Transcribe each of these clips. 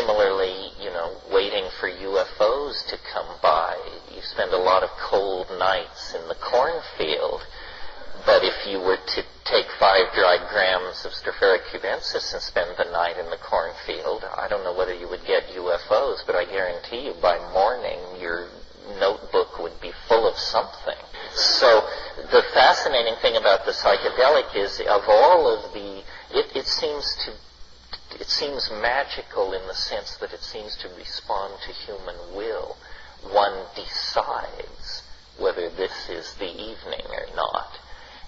similarly, waiting for UFOs to come by. You spend a lot of cold nights in the cornfield, but if you were to take 5 dried grams of Stropharia cubensis and spend the night in the cornfield, I don't know whether you would get UFOs, but I guarantee you by morning your notebook would be full of something. So the fascinating thing about the psychedelic is, of all of the, it seems magical in the sense that it seems to respond to human will. One decides whether this is the evening or not.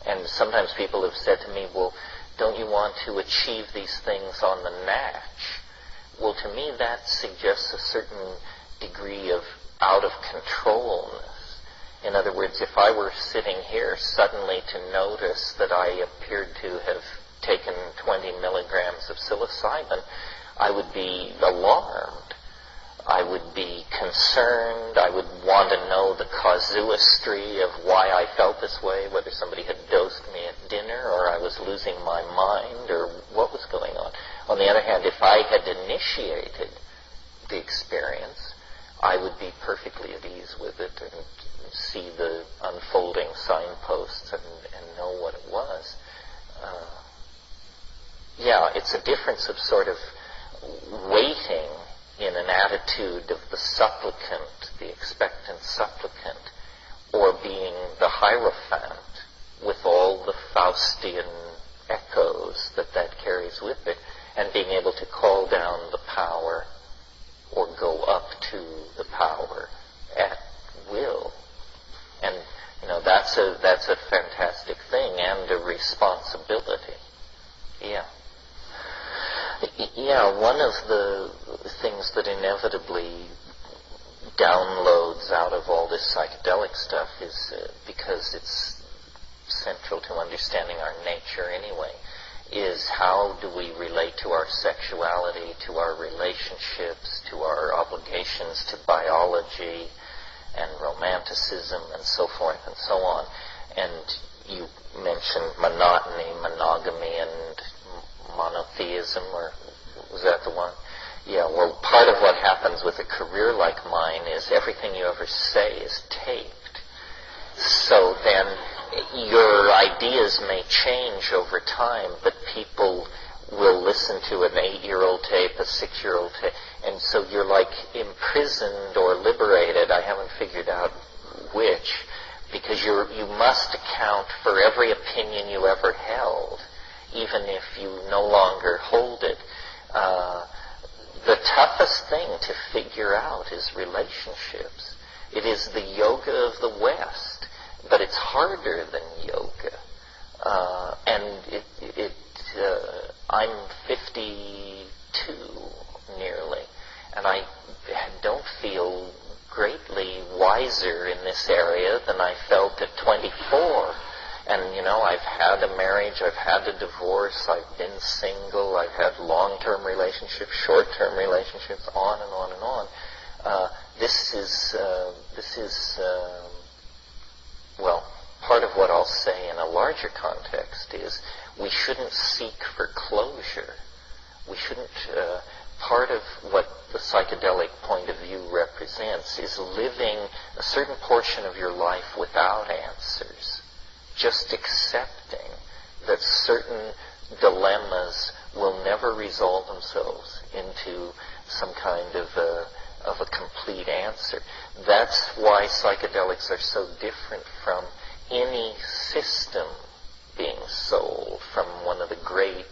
And sometimes people have said to me, well, don't you want to achieve these things on the natch? Well, to me that suggests a certain degree of out-of-controlness. In other words, if I were sitting here suddenly to notice that I appeared to have taken 20 milligrams of psilocybin, I would be alarmed. I would be concerned. I would want to know the casuistry of why I felt this way, whether somebody had dosed me at dinner or I was losing my mind or what was going on. On the other hand, if I had initiated the experience, I would be perfectly at ease with it and see the unfolding signposts and know what it was. It's a difference of sort of waiting in an attitude of the supplicant, the expectant supplicant, or being the hierophant with all the Faustian echoes that carries with it, and being able to call down the power or go up to the power at will. And that's a fantastic thing and a responsibility. One of the things that inevitably downloads out of all this psychedelic stuff is, because it's central to understanding our nature anyway, is how do we relate to our sexuality, to our relationships, to our obligations to biology and romanticism and so forth and so on. And you mentioned monotony, monogamy, and monotheism, or was that the one? Well, part of what happens with a career like mine is everything you ever say is taped. So then your ideas may change over time, but people will listen to an 8-year-old tape, a 6-year-old tape, and so you're like imprisoned or liberated, I haven't figured out which, because you must account for every opinion you ever held, even if you no longer hold it. The toughest thing to figure out is relationships. It is the yoga of the West, but it's harder than yoga. I'm 52 nearly, and I don't feel greatly wiser in this area than I felt at 24. And, I've had a marriage, I've had a divorce, I've been single, I've had long-term relationships, short-term relationships, on and on and on. Part of what I'll say in a larger context is we shouldn't seek for closure. We shouldn't, part of what the psychedelic point of view represents is living a certain portion of your life without answers. Just accepting that certain dilemmas will never resolve themselves into some kind of a complete answer. That's why psychedelics are so different from any system being sold, from one of the great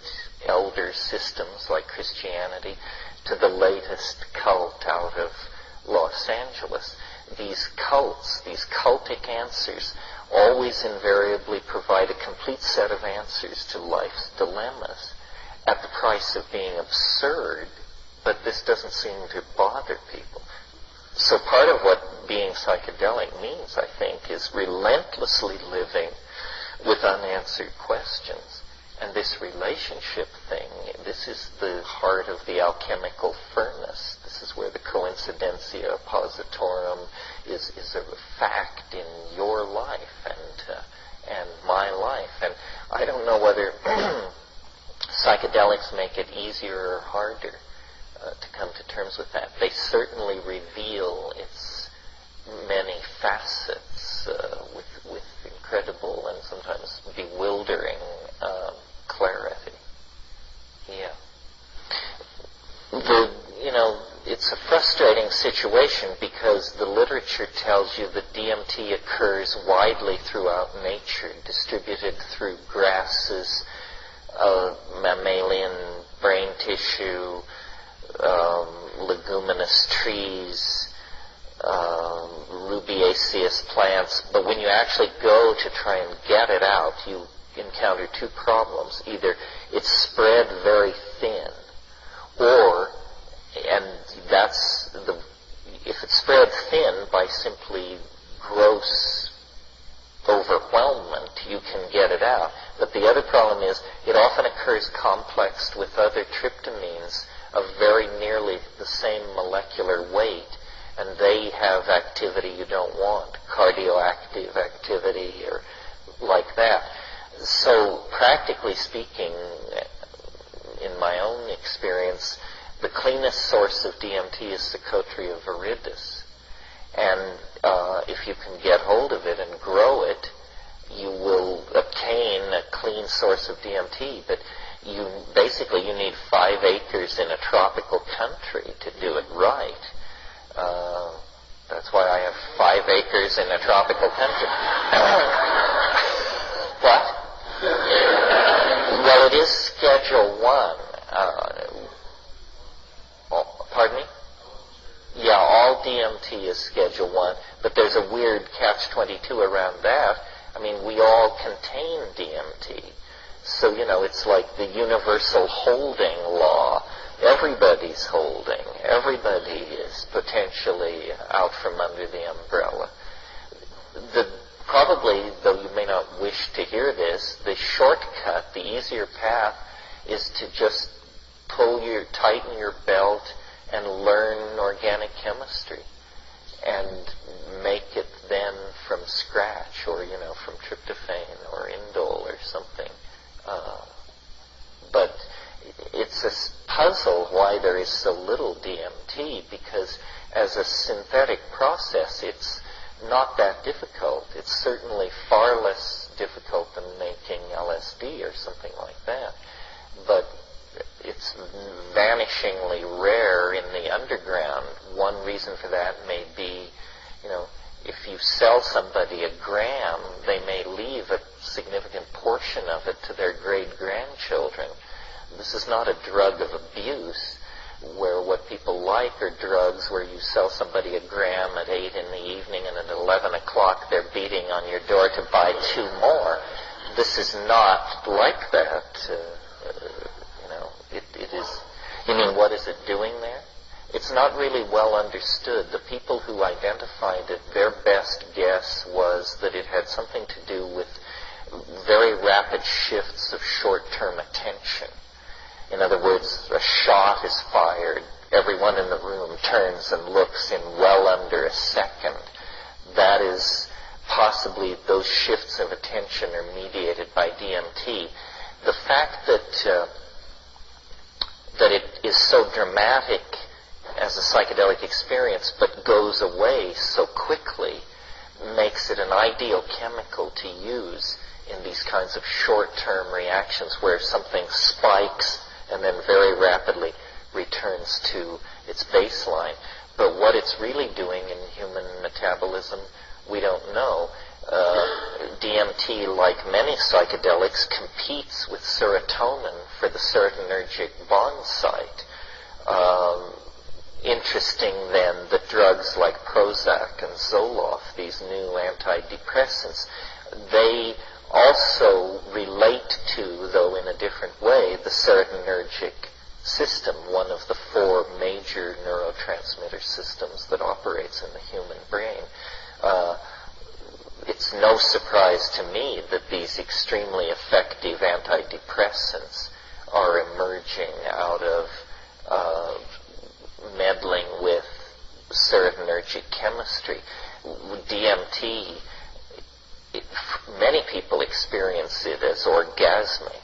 elder systems like Christianity to the latest cult out of Los Angeles. These cults, these cultic answers, always invariably provide a complete set of answers to life's dilemmas at the price of being absurd, but this doesn't seem to bother people. So part of what being psychedelic means, I think, is relentlessly living with unanswered questions. And this relationship thing, this is the heart of the alchemical furnace. This is where the coincidentia positorum is a fact in your life and my life. And I don't know whether psychedelics make it easier or harder. to come to terms with that. They certainly reveal its many facets with incredible and sometimes bewildering clarity. Yeah. It's a frustrating situation because the literature tells you that DMT occurs widely throughout nature, distributed through grasses, mammalian brain tissue, leguminous trees, rubiaceous plants. But when you actually go to try and get it out, you encounter two problems. Either it's spread very thin, or, and that's the, if it's spread thin by simply gross overwhelmment, you can get it out. But the other problem is it often occurs complexed with other tryptamines of very nearly the same molecular weight, and they have activity you don't want, cardioactive activity or like that. So practically speaking, in my own experience, the cleanest source of DMT is Secotria viridis. And if you can get hold of it and grow it, you will obtain a clean source of DMT. But you need 5 acres in a tropical country to do it right. That's why I have 5 acres in a tropical country. What? Well, it is Schedule 1. Pardon me? Yeah, all DMT is Schedule 1, but there's a weird catch-22 around that. I mean, we all contain DMT. So, it's like the universal holding law. Everybody's holding. Everybody is potentially out from under the umbrella. Probably, though you may not wish to hear this, the shortcut, the easier path, is to just tighten your belt and learn organic chemistry and make it then from scratch, or from tryptophan or indole or something. But it's a puzzle why there is so little DMT, because as a synthetic process it's not that difficult. It's certainly far less difficult than making LSD or something like that. But it's vanishingly rare in the underground. One reason for that may be, if you sell somebody a gram, they may leave a significant portion of it to their great-grandchildren. This is not a drug of abuse, where what people like are drugs where you sell somebody a gram at 8 in the evening and at 11 o'clock they're beating on your door to buy 2 more. This is not like that. It is. You mean, what is it doing there? It's not really well understood. The people who identified it, their best guess was that it had something to do with very rapid shifts of short-term attention. In other words, a shot is fired, everyone in the room turns and looks in well under a second. That is possibly, those shifts of attention are mediated by DMT. The fact that it is so dramatic as a psychedelic experience but goes away so quickly makes it an ideal chemical to use in these kinds of short-term reactions where something spikes and then very rapidly returns to its baseline. But what it's really doing in human metabolism, we don't know. DMT, like many psychedelics, competes with serotonin for the serotonergic bond site. Interesting then that drugs like Prozac and Zoloft, these new antidepressants, they also relate to, though in a different way, the serotonergic system, one of the 4 major neurotransmitter systems that operates in the human brain. It's no surprise to me that these extremely effective antidepressants are emerging out of meddling with serotonergic chemistry. DMT, many people experience it as orgasmic.